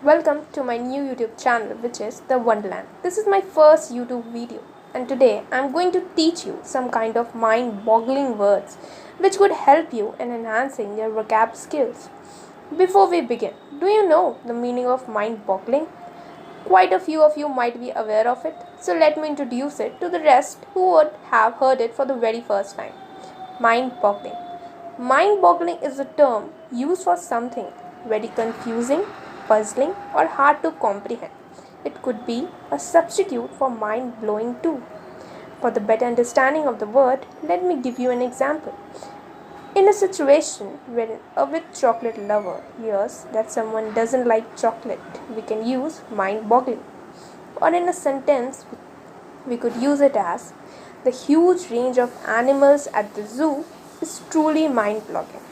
Welcome to my new YouTube channel, which is The Wonderland. This is my first YouTube video, and today I'm going to teach you some kind of mind boggling words which could help you in enhancing your vocab skills. Before we begin, do you know the meaning of mind boggling? Quite a few of you might be aware of it, so let me introduce it to the rest who would have heard it for the very first time. Mind boggling. Mind boggling is a term used for something very confusing, puzzling, or hard to comprehend. It could be a substitute for mind blowing too. For the better understanding of the word, let me give you an example. In a situation where a with chocolate lover hears that someone doesn't like chocolate, we can use mind boggling. Or in a sentence, we could use it as the huge range of animals at the zoo is truly mind boggling.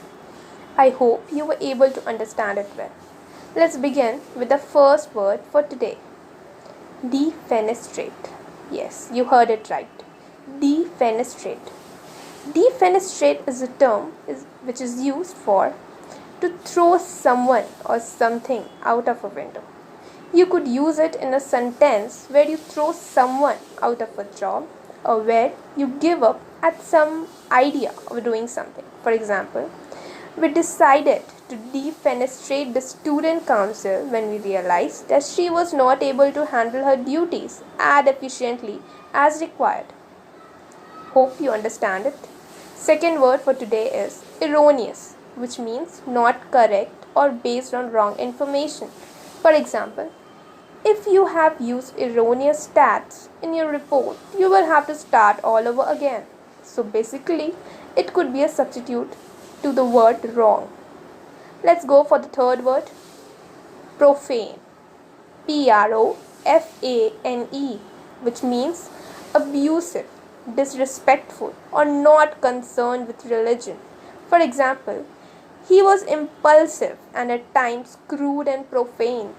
I hope you were able to understand it well. Let's begin with the first word for today. Defenestrate. Yes, you heard it right. Defenestrate. Defenestrate is a term which is used for to throw someone or something out of a window. You could use it in a sentence where you throw someone out of a job or where you give up at some idea of doing something. For example, we decided to defenestrate the student council when we realized that she was not able to handle her duties as efficiently as required. Hope you understand it. Second word for today is erroneous, which means not correct or based on wrong information. For example, if you have used erroneous stats in your report, you will have to start all over again. So basically, it could be a substitute to the word wrong. Let's go for the third word. Profane. Profane, which means abusive, disrespectful, or not concerned with religion. For example, he was impulsive and at times crude and profane.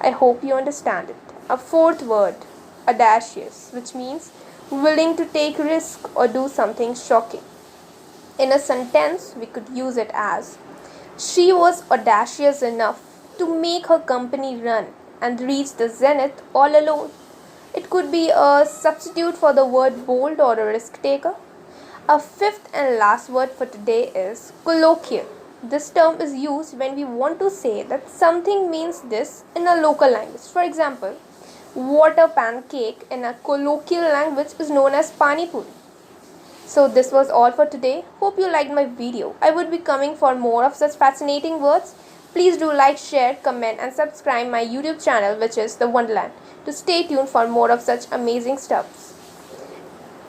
I hope you understand it. A fourth word, audacious, which means willing to take risk or do something shocking. In a sentence, we could use it as she was audacious enough to make her company run and reach the zenith all alone. It could be a substitute for the word bold or a risk taker. A fifth and last word for today is colloquial. This term is used when we want to say that something means this in a local language. For example, water pancake in a colloquial language is known as pani puri. So this was all for today. Hope you liked my video. I would be coming for more of such fascinating words. Please do like, share, comment and subscribe my YouTube channel, which is The Wonderland, to stay tuned for more of such amazing stuff.